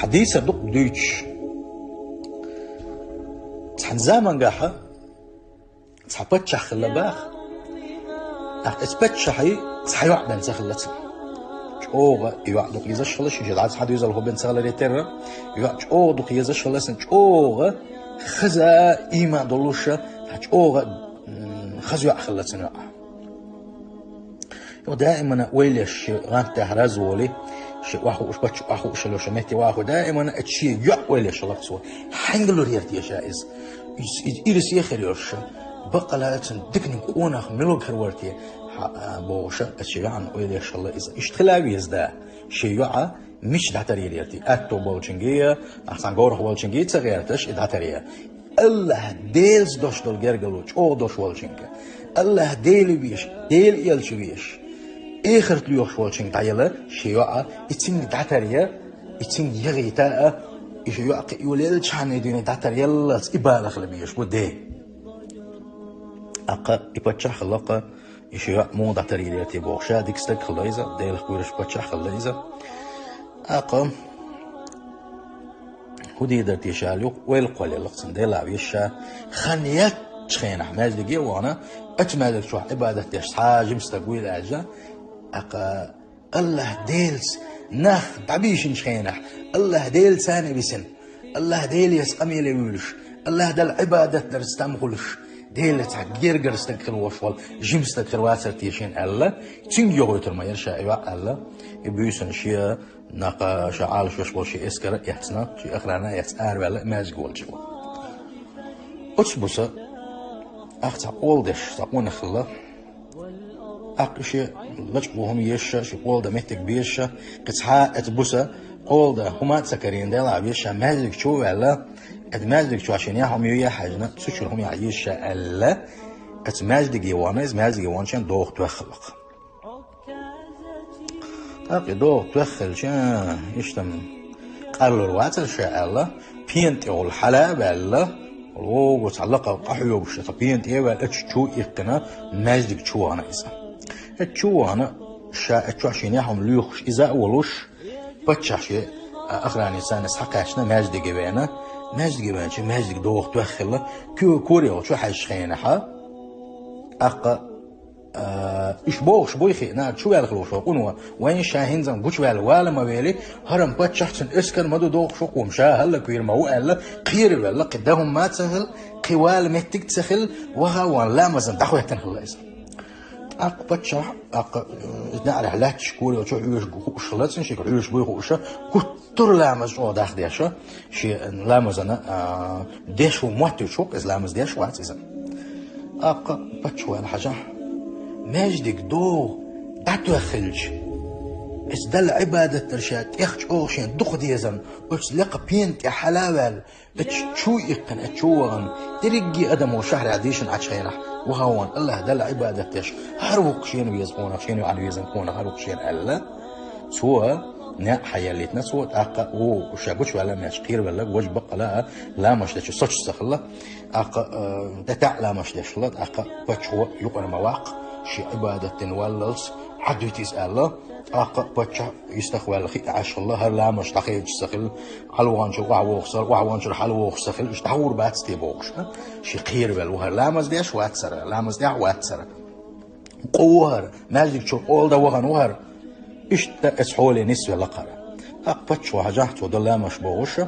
حديث دوق دويتش تحن زمان قاحة تحبتش خلباخ اثبتش حي تحيوع بن سخلت اوغا يوع دوق يزش خلش يجي عاد حد يزل هو بن سخل ريتر يوع او دوق يزش خلص اوغا خزا ايما دولوش تاج اوغا خزيوع خلتنا ودائما ويلش غانت تحرز ولي شيء واحد وش بتش واحد وش لو شميتي واحد دائما الشيء يعول يش الله سوى حنقلو ريرتي شائز يرس يخريوش بقى لا تندكن كونه ملو كرورتي بوشة الشيء عن ويل يش الله إذا اشتغلوا يزدا شيء يع مش دعتري ريرتي أكتو بولشنجية أحسن جوره بولشنجية تغيرتش دعتريه الله ديلز دوش دول جرجلوش أو دوش بولشنجة الله ديل بيش ديل يلشويش آخر تلوخ والشين تعيلا شيوعة يتين دعتريا يتين يغيتا يشيوعة يوليل شان يدين دعتريا الله إبالغ لبيش بودي أقا يبتشح خلاقة يشيوعة مو دعتريا تيبوغشا ديكستك خلايزا ديل خويرش بتشح خلايزا أقا هودي درتي شاليوك ويلقوا للقصن ديل عبيشا خانيات شخينة حماج دقيق وانا أتمالك شو عبادة تيش حاجة مستقويل أجا أقا الله ديلس نخ تعبيش نشخينح الله ديل ساني بسن الله ديل يسقمي ليولش الله دل عبادة درستام خلش ديل تعجير جرستكر وشوال جيمستكر واسر تيشين الله تين يغوتر ما يرشا ايوا الله يبيسن شيا ناقا شعال شوشبول شي اسكر يحسنا شي اخرانا يتسار ولا ماجقول جوا أتبوسا أخت أولدش تقون خلا أقشي لجبوهم يشة شو أولدا مهتك بيشة قصحاء أتبوسا أولدا هما تسكرين ديلا بيشة مازلك شو ولا أتمازلك شو عشان ياهم يويا حاجنا سوشلهم يعيشة ألا أتمازلك يوانا إزمازلك يوانشان دوغ توخلق تاقي دوغ توخل شان يشتم قالوا الواتر شاء الله بينت أول حلاب الله ولو تعلق قحيو بش طبيعي تيوا اتشو يقنا ماجدك تشو انا اذا اتشو انا شا اتشو عشان يهم ليخش اذا اولوش بتشحشي اخراني سان اسحقاشنا ماجدك بينا ماجدك بينا ماجدك دوغ توخل كوريو شو حاج خينها اق إيش بوي خينا شو بالغلو شو قنوا وين شاهين زن بوش بالوالا ما بيلي هرم بتشحتن اسكن مدو دوغ شو قوم شا هلا كوير ما هو قال قير ولا قدهم ما تسهل قوال متك تسهل وها لا مزن دحوه تنخل إذا أق بتشح أق نعرف لا تشكوري وشو عيوش قوش لا تنشيك عيوش بوي قوشة كتر لا مزن داخل ديشة شيء لا مزن ديش وموتي شو إذا لا مز ديش وات إذا أق بتشوا الحاجة ماجدك دو دعتو خلج اس دل عبادة ترشاد اخش اوشين دخ ديزن وش لقى بينت يا حلاوال اتش شو يقن اتشوغن ترقي ادم وشهر عديشن عشينح وهون الله دل عبادة تش هروك شين بيزقونا شين يعني بيزنقونا هروك شين الله سوا نا حياليتنا سوا اقا وشابوش ولا ماش قير ولا وج بقى لا مش دش صش سخله اقا تتع لا مش دش اقا بتشو يقن مواق شي عبادة وللس حد يتسأل أق بتشا يستخوال خي عش الله هلا مش تخيج سخل حلوان شو وعوان شو حلو سخل إيش تحور بعد استيبوش شي قير بالوها لا مزديش واتسر لا مزديع واتسر قوهر ماجيك شو أول ده وهن وهر إيش تسحولي نسوي لقرا أق بتشوا هجحت وضل مش بوش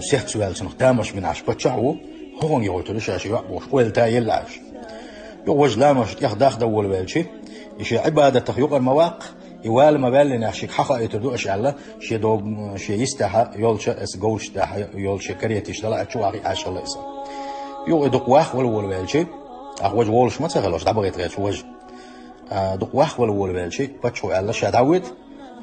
سيحت سؤال سنخ دامش من عش بتشعو هون يقولوا شيء يعبوش ويلتا يلعش يوج لا مش يخدخ دول بالشي يشي عبادة تخيق المواق يوال ما بالنا شيء حقا يتردو اش الله شي دو شي يستحى يولش اس جولش تاع يولش كريتيش طلع شو اخي عاش الله يسر يو دق واخ ولا بالشي اخوج وولش ما تغلوش دبغيت غير وج دق واخ ولا بالشي بتشو الله شاداويت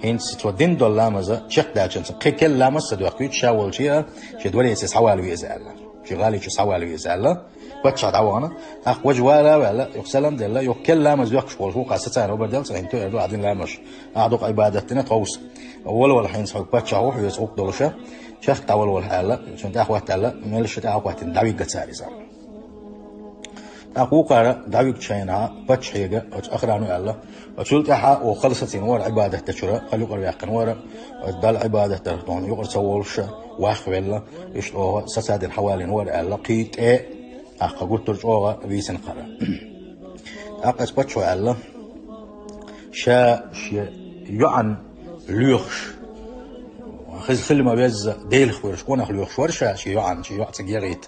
هين ستودين دول لامزه تشق داچن كل لامز دو شاول شي دولي يس حوالي يزال شغالي شو سوالي يزال بتشاد عوانا اخ وجوالا ولا يسلم دلا يكل لامز يخش والهو قاسه وبدل سنتو يدو عدين لامش اعدق عبادتنا توس ولا حين سوق بتشا روح يسوق دولشه شيخ تاول ولا حاله عشان تاخ وقت لا ملش تاخ وقت دعوي قصاري أقوى دعوك شينا بتشيجا أخرانو الله وشلت أحا وخلصت نور عبادة تشرا خلوا قرب يحكن ورا دال عبادة ترتون يقر سوولش واخبلا يشلوه سساد الحوالي نور الله قيت أخا قلت رجوغا بيسن قرا أقص بتشو الله شا يعن ليخش خل ما بيز ديل خورش كون أخلي خورشة شيء يعن شيء يعتقيريت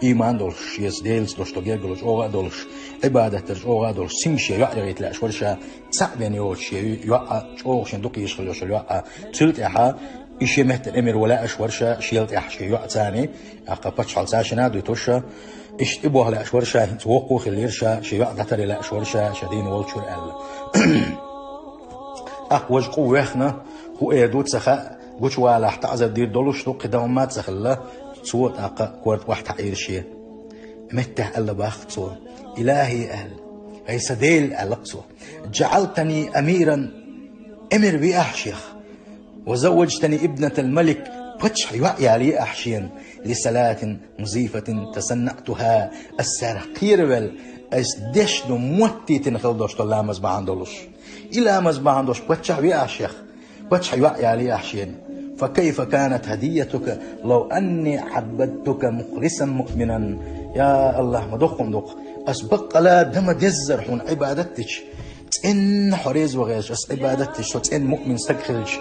إيمان دولش يس ديلز دوش تجيرجلوش أوغا دولش عبادة ترش أوغا دولش سينش يعتقيريت لا خورشة تعبين يوش يوع أوغش ندقي يشخلوش يوع تلت إحا إشي مهت الأمر ولا أشورشة شيلت إح شيء يوع ثاني أقبتش على ساشنا دو توشة إيش تبوه لا أشورشة توقو خليرشة شيء يوع دتر لا أشورشة شدين والشور أل أقوج قوة هو يدوت سخاء قوش والا حتى عزب دير دولوش تو قدامات سخلا صوت أقا كورت واحد تعير شيء متى ألا باختصو إلهي أهل هي سديل ألقصو جعلتني أميرا أمر بي أحشيخ وزوجتني ابنة الملك فتش يوعي لي أحشين لصلاة مزيفة تصنعتها السرقير بل أسدش دو موتي تنخل دوش طلا مزبع عندولوش إلى مزبع عندوش فتش بي أحشيخ فتش يوعي لي أحشين فكيف كانت هديتك لو أني عبدتك مخلصا مؤمنا يا الله مدخم دق أسبق لا دم جزر حون عبادتك إن حريز وغيش أس عبادتك إن مؤمن استقخلش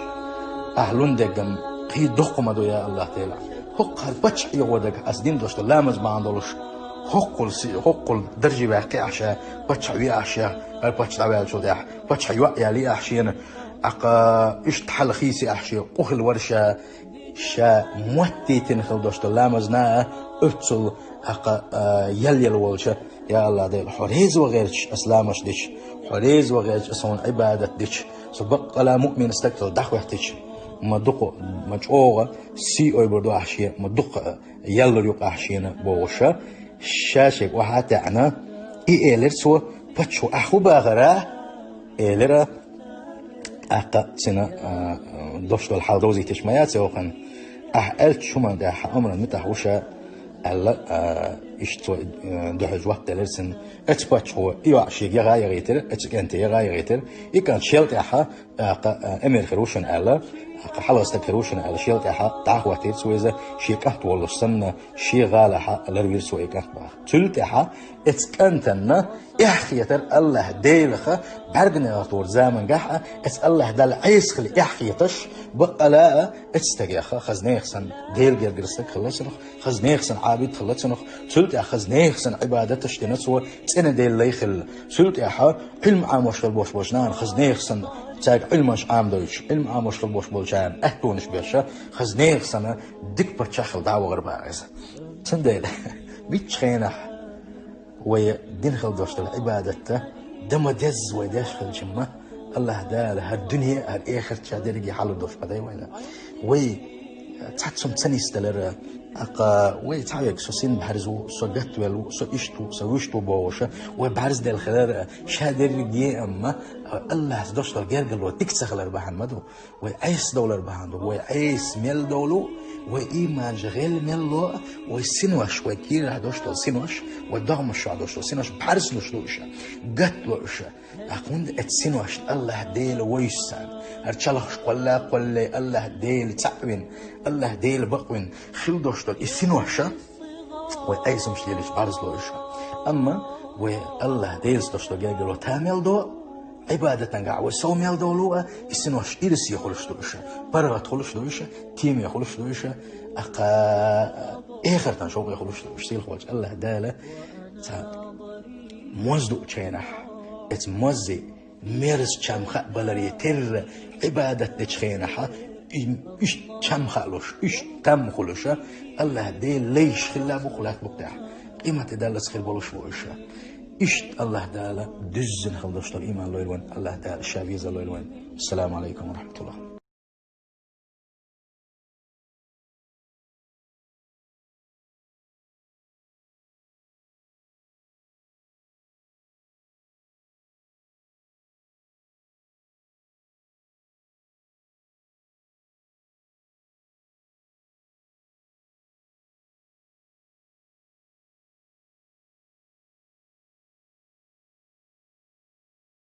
أهلون دقم قي دخم دو يا الله تعالى حق البتش يودك أسدين دوشت لا مزبع عندولش حقل درجي بحكي أحشا بتش عوي أحشا البتش تعبال شو داح بتش يوعي لي أحشين أقا اشتحل خيسي أحشي قهل ورشة شا موتي تنخل دوشت اللامزنا اتسل أقا يليل والشا يا الله ديل حريز وغيرش أسلامش ديش حريز وغيرش أسون عبادة ديش سبق لا مؤمن استقتل دحوحتش مدق مجوغة سي أي بردو أحشي مدق يلر يوق أحشينا بوشا شاشك وحاتعنا إيلر سو بتشو أخو باغرا إيلر أقا سنة دوشت الحال دوزي تشميات سوقن أحقلت شو ما ده أمرا متحوشة ألا إشتو دحج وقت لرسن أتباتش هو يعشي يغاير يتر أتكنت يغاير يتر يكان شيلت أحا أقا أمر خروشن ألا أقا حلوست خروشن ألا شيلت أحا تعهو تير سويزة شي كهت والله سنة شي غالحا لروير سوي كهت باخ تلت أحا أتكنتنا إحخيتر الله ديلخ برقنا طور زامن قحا أت الله دل عيسخ لإحخيتش بقى لا أتستقيخ خزنيخسن ديل جرجرستك خلصنخ خزنيخسن عابد خلصنخ تلت خزنيخسن عبادتش تنسوه تسنة ديل ليخل تلت أحا علم عاموشل بوش بوشنان خزنيخسن تاج علمش عام دوش علم عاموشل بوش بوشان أهتونش بيشا خزنيخسن ديك بتشخل دعوة غرباعز تنديل بيتش خينح ويدين خل دوشت العبادة دم دز ويداش خل جمة الله دال هالدنيا هالآخر تشادرجي حلو دوش بداي وين وي تحتسم تنيستلر أقا وي تعيق سوسين بحرزو سوجت ولو سو إشتو سويشتو بوشة وبحرز دل خلار شادرجي أما الله دوشت الجرجل وتكسخلر بحن مدو وعيس دولار بحن وعيس ميل دولو وإيمان جغيل ميلو وسينوش وكير هدوشتو سينوش ودغمش هدوشتو سينوش بحرز نشلوشة قتلوشة أكون اتسينوش الله ديل ويسان هرشلخش قلا الله ديل تعوين الله ديل بقوين خلدوشتو السينوشة وأيسم شليش بحرز لوشة أما والله ديل ستوشتو جاجلو تامل دو عبادة نقع وسوم يلدولوها يسنوش إرسي يخلش دوشة برغة خلش دوشة تيم يخلش دوشة أقا آخر تنشوق يخلش دوشة سيل خواج الله دالة موزدو تشينح اتموزي ميرس چمخة بلري تر عبادة تشينحة إيش چمخة لوش إيش تم خلوشة الله دي ليش خلا بخلات بقتاح قيمة دالس خل بلوش بوشة إشت الله تعالى دزن خلدشتر إيمان لويلون الله تعالى الشافيز لويلون السلام عليكم ورحمة الله